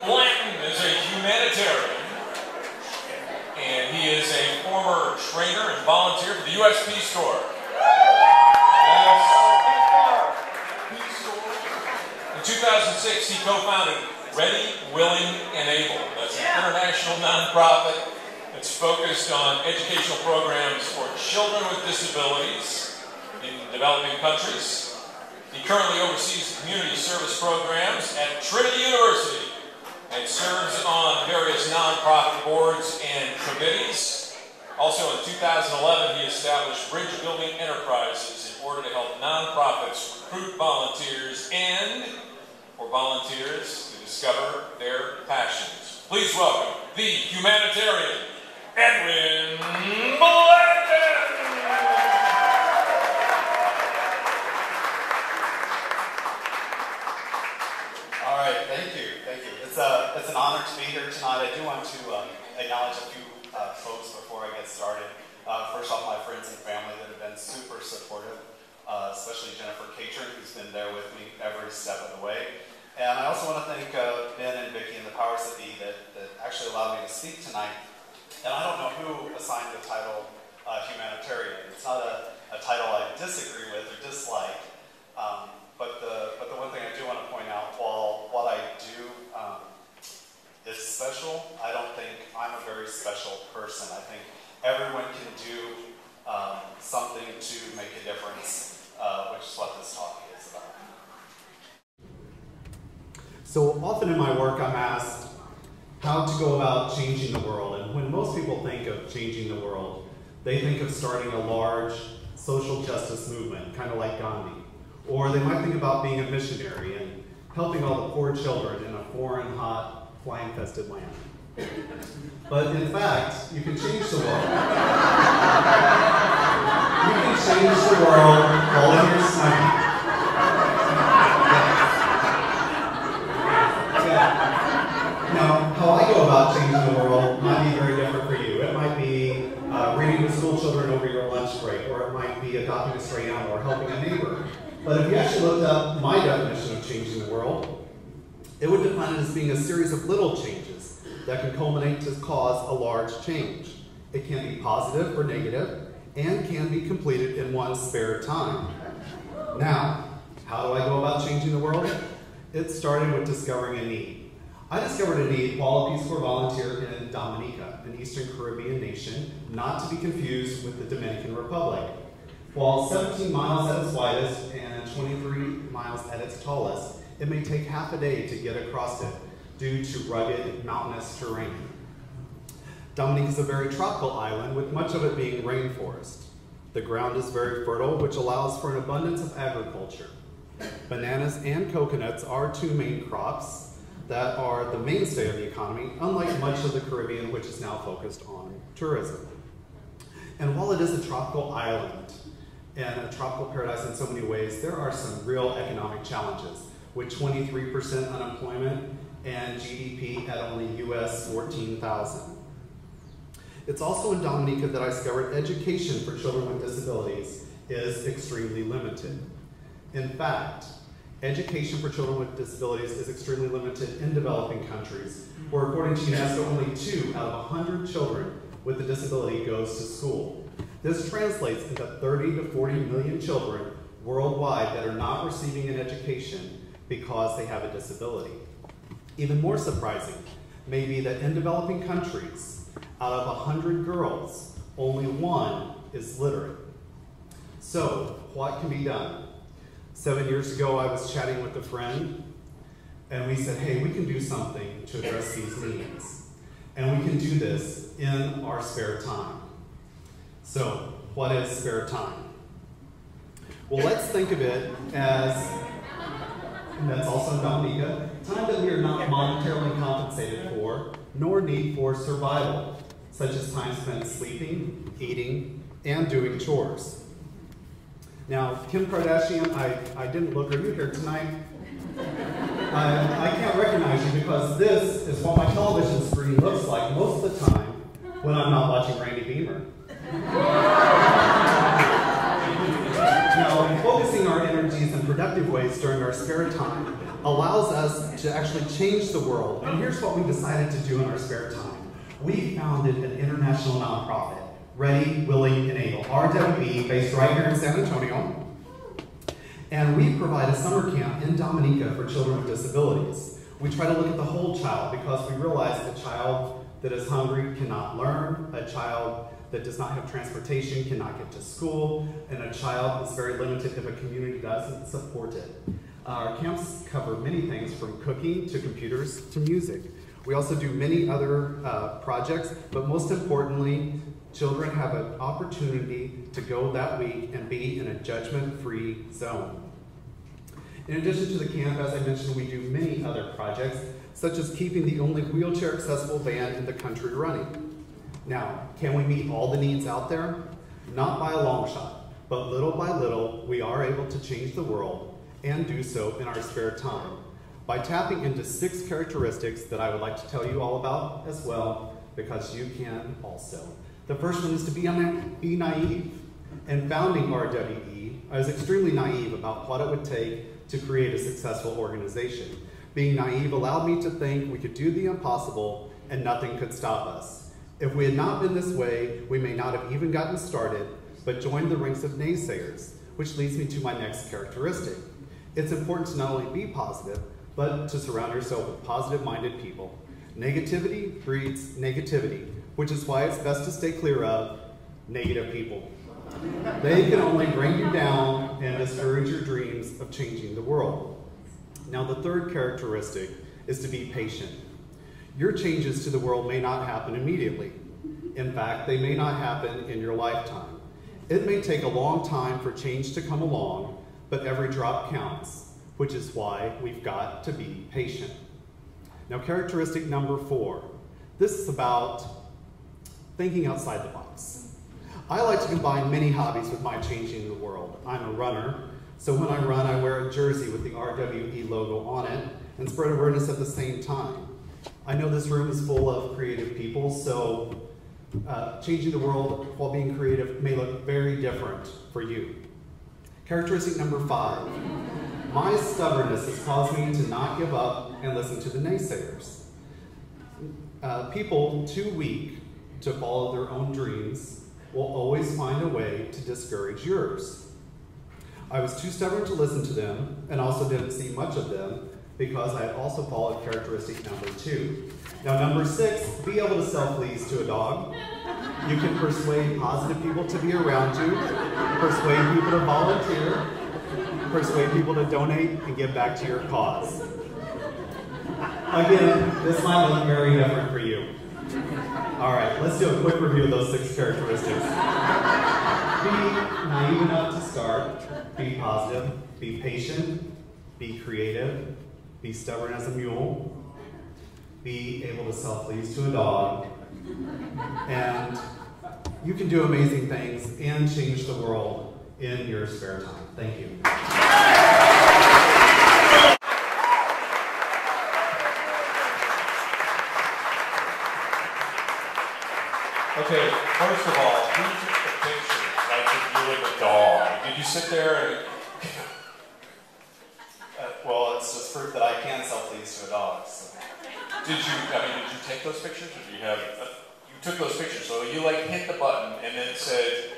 Blanton is a humanitarian, and he is a former trainer and volunteer for the U.S. Peace Corps. In 2006, he co-founded Ready, Willing, and Able. That's an international nonprofit that's focused on educational programs for children with disabilities in developing countries. He currently oversees community service programs at Trinity University and serves on various nonprofit boards and committees. Also in 2011, he established Bridge Building Enterprises in order to help nonprofits recruit volunteers and for volunteers to discover their passions. Please welcome the humanitarian Edwin Blanton! All right, thank you. It's an honor to be here tonight. I do want to acknowledge a few folks before I get started. First off, my friends and family that have been super supportive, especially Jennifer Catron, who's been there with me every step of the way. And I also want to thank Ben and Vicki and the powers that be that actually allowed me to speak tonight. And I don't know who assigned the title humanitarian. It's not a title I disagree with or dislike. But the one thing I do want to point out, while what I do is special, I don't think I'm a very special person. I think everyone can do something to make a difference, which is what this talk is about. So often in my work I'm asked how to go about changing the world, and when most people think of changing the world, they think of starting a large social justice movement, kind of like Gandhi. Or they might think about being a missionary and helping all the poor children in a foreign, hot, fly-infested land. But in fact, you can change the world. You can change the world all in your stomach. Now, how I go about changing the world might be very different for you. It might be reading to school children over your lunch break, or it might be adopting a stray animal or helping a neighbor. But if you actually looked up my definition of changing the world, it would define it as being a series of little changes that can culminate to cause a large change. It can be positive or negative, and can be completed in one's spare time. Now, how do I go about changing the world? It started with discovering a need. I discovered a need while a Peace Corps volunteer in Dominica, an Eastern Caribbean nation, not to be confused with the Dominican Republic. While 17 miles at its widest and 23 miles at its tallest, it may take half a day to get across it due to rugged, mountainous terrain. Dominica is a very tropical island, with much of it being rainforest. The ground is very fertile, which allows for an abundance of agriculture. Bananas and coconuts are two main crops that are the mainstay of the economy, unlike much of the Caribbean, which is now focused on tourism. And while it is a tropical island, and a tropical paradise in so many ways, there are some real economic challenges, with 23% unemployment and GDP at only US 14,000. It's also in Dominica that I discovered education for children with disabilities is extremely limited. In fact, education for children with disabilities is extremely limited in developing countries, where according to UNESCO, only 2 out of 100 children with a disability goes to school. This translates into 30 to 40 million children worldwide that are not receiving an education because they have a disability. Even more surprising may be that in developing countries, out of 100 girls, only 1 is literate. So, what can be done? 7 years ago, I was chatting with a friend, and we said, hey, we can do something to address these needs. And we can do this in our spare time. So, what is spare time? Well, let's think of it as, and that's also in Dominica, time that we are not monetarily compensated for, nor need for survival, such as time spent sleeping, eating, and doing chores. Now, Kim Kardashian, I didn't look, are you here tonight? I can't recognize you because this is what my television screen looks like most of the time when I'm not watching Randy Beamer. Now, focusing our energies in productive ways during our spare time allows us to actually change the world. And here's what we decided to do in our spare time. We founded an international nonprofit, Ready, Willing, and Able, RWE, based right here in San Antonio. And we provide a summer camp in Dominica for children with disabilities. We try to look at the whole child because we realize a child that is hungry cannot learn, a child that does not have transportation cannot get to school, and a child is very limited if a community doesn't support it. Our camps cover many things from cooking to computers to music. We also do many other projects, but most importantly, children have an opportunity to go that week and be in a judgment-free zone. In addition to the camp, as I mentioned, we do many other projects, such as keeping the only wheelchair-accessible van in the country running. Now, can we meet all the needs out there? Not by a long shot, but little by little, we are able to change the world and do so in our spare time by tapping into 6 characteristics that I would like to tell you all about as well, because you can also. The first one is to be naive. In founding RWE, I was extremely naive about what it would take to create a successful organization. Being naive allowed me to think we could do the impossible and nothing could stop us. If we had not been this way, we may not have even gotten started, but joined the ranks of naysayers, which leads me to my next characteristic. It's important to not only be positive, but to surround yourself with positive-minded people. Negativity breeds negativity, which is why it's best to stay clear of negative people. They can only bring you down and discourage your dreams of changing the world. Now, the third characteristic is to be patient. Your changes to the world may not happen immediately. In fact, they may not happen in your lifetime. It may take a long time for change to come along, but every drop counts, which is why we've got to be patient. Now, characteristic number 4. This is about thinking outside the box. I like to combine many hobbies with my changing the world. I'm a runner, so when I run, I wear a jersey with the RWE logo on it and spread awareness at the same time. I know this room is full of creative people, so changing the world while being creative may look very different for you. Characteristic number 5. My stubbornness has caused me to not give up and listen to the naysayers. People too weak to follow their own dreams will always find a way to discourage yours. I was too stubborn to listen to them and also didn't see much of them because I had also followed characteristic number 2. Now, number 6, be able to sell fleas to a dog. You can persuade positive people to be around you, persuade people to volunteer, persuade people to donate and give back to your cause. Again, this might look very different for you. All right, let's do a quick review of those 6 characteristics. Be naive enough to start, be positive, be patient, be creative, be stubborn as a mule, be able to sell fleas to a dog, and you can do amazing things and change the world in your spare time. Thank you. Okay, first of all, who took the picture like if you were the dog? Did you sit there and... Well, it's just proof that I can sell fleas to a dog. So. Did you take those pictures, or do you have... you took those pictures, so you like hit the button and then said,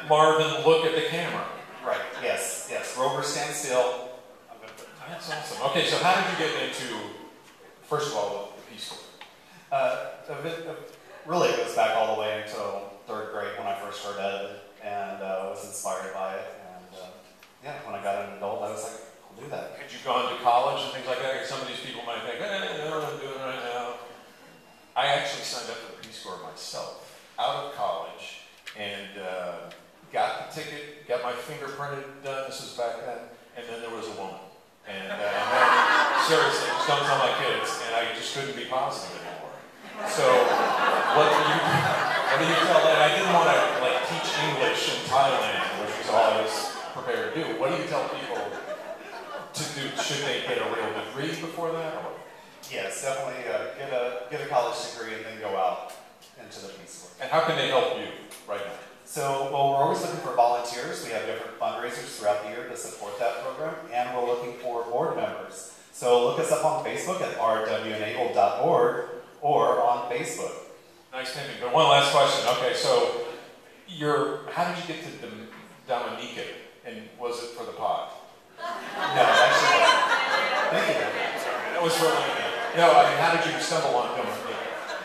Marvin, look at the camera. Right, yes. Rover, stand still. That's awesome. Okay, so how did you get into, first of all, the Peace Corps? Really, it goes back all the way until 3rd grade when I first heard Ed and was inspired by it. And yeah, when I got an adult, I was like, I'll do that. Had you gone to college and things like that? Some of these people might think, no, I'm doing it right now. I actually signed up for the Peace Corps myself, out of college, and got the ticket, got my fingerprinted done. This was back then, and then there was a woman. And then, seriously, just don't tell my kids, and I just couldn't be positive anymore. So, what do you tell them? I didn't want to teach English in Thailand, which was all I was prepared to do. What do you tell people to do? Should they get a real degree before that? Or? Yes, definitely get a college degree and then go out into the Peace Corps. And how can they help you right now? So, well, we're always looking for volunteers. We have different fundraisers throughout the year to support that program, and we're looking for board members. So look us up on Facebook at rwenable.org or on Facebook. Nice thinking. But one last question. Okay, so how did you get to Dominica, and was it for the pod? No, actually wasn't. Thank you. That was for no. I mean, how did you stumble on Dominica?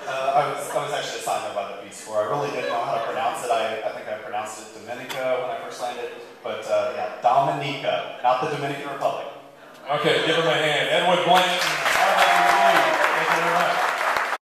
I was actually assigned there by the Peace Corps. I really didn't know how to pronounce it. I think I pronounced it Dominica when I first landed, but yeah, Dominica, not the Dominican Republic. Okay, give him a hand. Edwin Blanton.